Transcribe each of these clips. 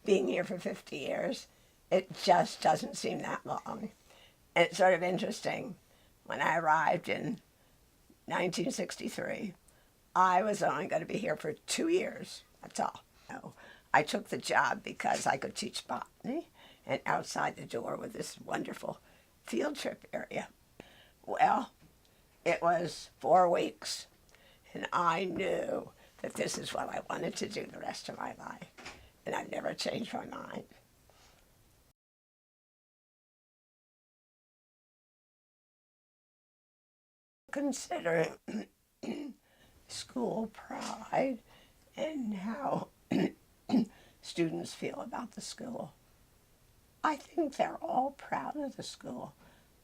being here for 50 years, it just doesn't seem that long. And it's sort of interesting. When I arrived in 1963, I was only going to be here for 2 years. That's all. No, I took the job because I could teach botany, and outside the door was this wonderful field trip area. Well, it was 4 weeks, and I knew that this is what I wanted to do the rest of my life, and I've never changed my mind. Considering school pride and how students feel about the school, I think they're all proud of the school.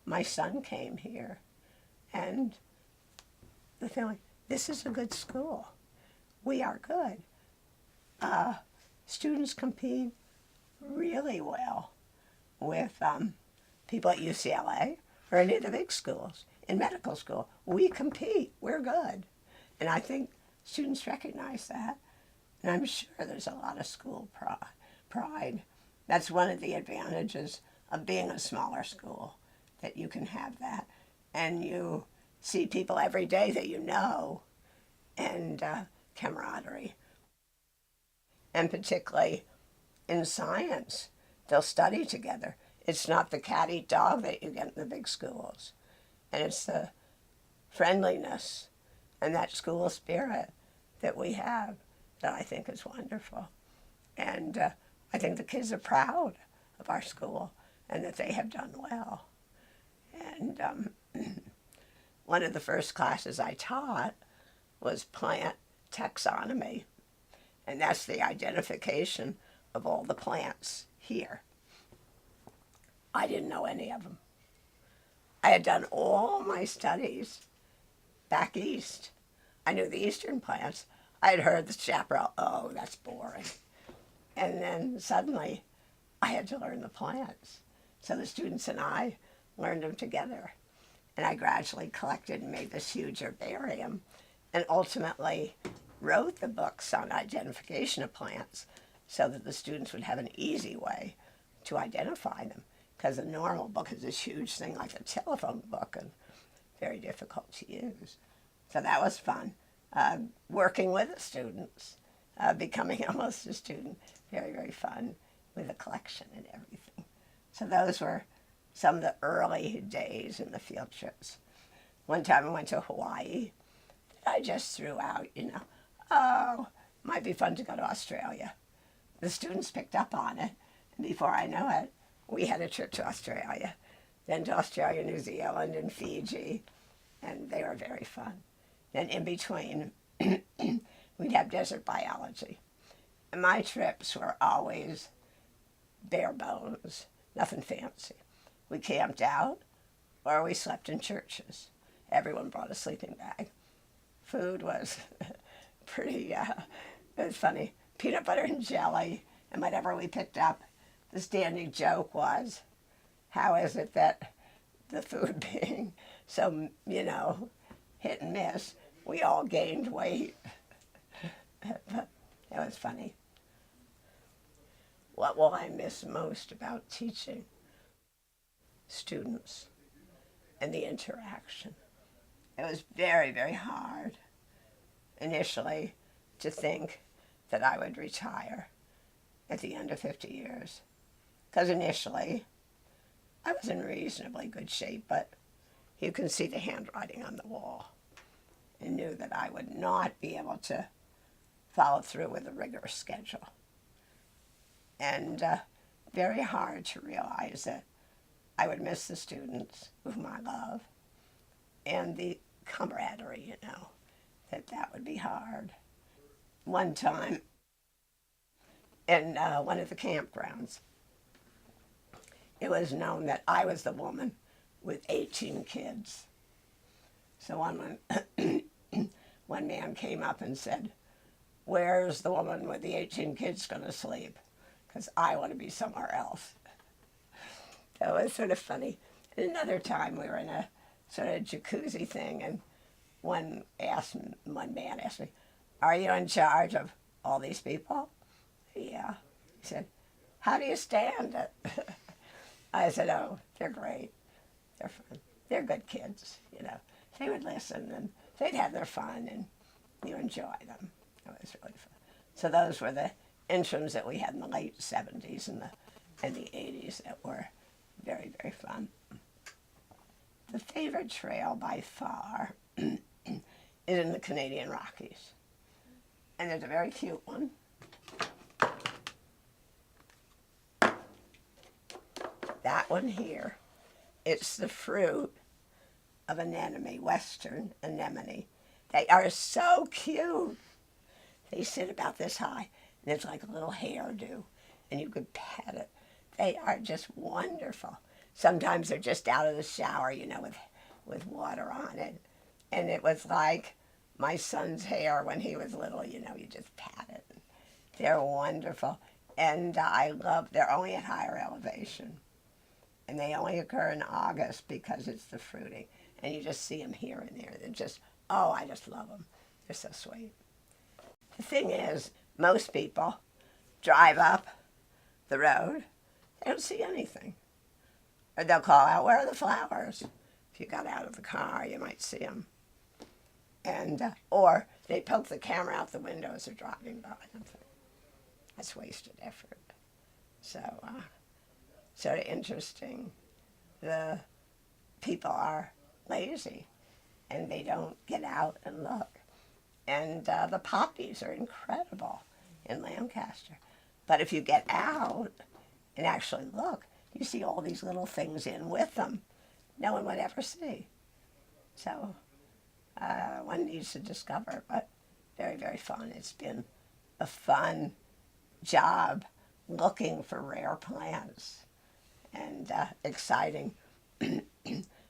My son came here, and the feeling, this is a good school. We are good. Students compete really well with people at UCLA or any of the big schools. In medical school, we compete. We're good. And I think students recognize that. And I'm sure there's a lot of school pride. That's one of the advantages of being a smaller school, that you can have that. And you see people every day that you know, and camaraderie. And particularly in science, they'll study together. It's not the cat eat dog that you get in the big schools. And it's the friendliness and that school spirit that we have that I think is wonderful. And I think the kids are proud of our school and that they have done well. And one of the first classes I taught was plant taxonomy, and that's the identification of all the plants here. I didn't know any of them. I had done all my studies back east. I knew the eastern plants. I had heard the chaparral, oh, that's boring. And then suddenly I had to learn the plants. So the students and I learned them together. And I gradually collected and made this huge herbarium, and ultimately wrote the books on identification of plants so that the students would have an easy way to identify them. Because a normal book is this huge thing like a telephone book and very difficult to use. So that was fun. Working with the students, becoming almost a student, very, very fun with the collection and everything. So those were some of the early days in the field trips. One time I went to Hawaii. I just threw out, oh, might be fun to go to Australia. The students picked up on it, and before I know it, we had a trip to Australia, then to Australia, New Zealand, and Fiji, and they were very fun. Then in between, we'd have desert biology. And my trips were always bare bones, nothing fancy. We camped out, or we slept in churches. Everyone brought a sleeping bag. Food was pretty, it was funny. Peanut butter and jelly, and whatever we picked up. The standing joke was, how is it that the food being so, hit and miss, we all gained weight? But it was funny. What will I miss most about teaching? Students and the interaction. It was very, very hard initially to think that I would retire at the end of 50 years. Because initially, I was in reasonably good shape, but you can see the handwriting on the wall, and knew that I would not be able to follow through with a rigorous schedule. And very hard to realize that I would miss the students whom I love, and the camaraderie, that would be hard. One time, in one of the campgrounds, it was known that I was the woman with 18 kids. So one man came up and said, where's the woman with the 18 kids going to sleep? Because I want to be somewhere else. That was sort of funny. And another time we were in a sort of jacuzzi thing, and one man asked me, are you in charge of all these people? Yeah. He said, how do you stand it? I said, oh, they're great. They're fun. They're good kids, you know. They would listen and they'd have their fun and you enjoy them. It was really fun. So those were the interims that we had in the late 70s and the 80s that were very, very fun. The favorite trail by far is in the Canadian Rockies. And there's a very cute one. That one here, it's the fruit of an anemone, western anemone. They are so cute. They sit about this high, and it's like a little hairdo, and you could pet it. They are just wonderful. Sometimes they're just out of the shower, you know, with water on it. And it was like my son's hair when he was little, you know, you just pat it. They're wonderful. And I love, they're only at higher elevation. And they only occur in August because it's the fruiting. And you just see them here and there. They're just, oh, I just love them. They're so sweet. The thing is, most people drive up the road, they don't see anything. Or they'll call out, where are the flowers? If you got out of the car, you might see them. And, or they poke the camera out the window as they're driving by. That's wasted effort. So, sort of interesting. The people are lazy and they don't get out and look. And the poppies are incredible in Lancaster. But if you get out and actually look, you see all these little things in with them no one would ever see. So one needs to discover, but very, very fun. It's been a fun job looking for rare plants and exciting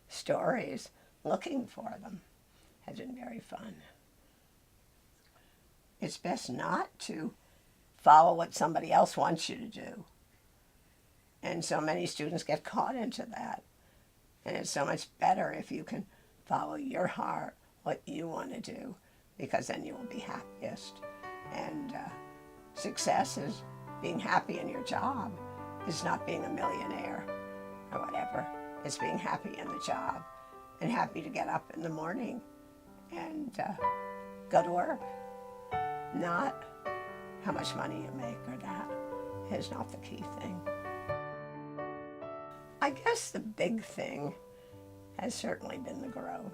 stories looking for them. Has been very fun. It's best not to follow what somebody else wants you to do. And so many students get caught into that. And it's so much better if you can follow your heart, what you want to do, because then you will be happiest. And success is being happy in your job. It's not being a millionaire or whatever. It's being happy in the job and happy to get up in the morning and go to work. Not how much money you make or that is not the key thing. I guess the big thing has certainly been the growth.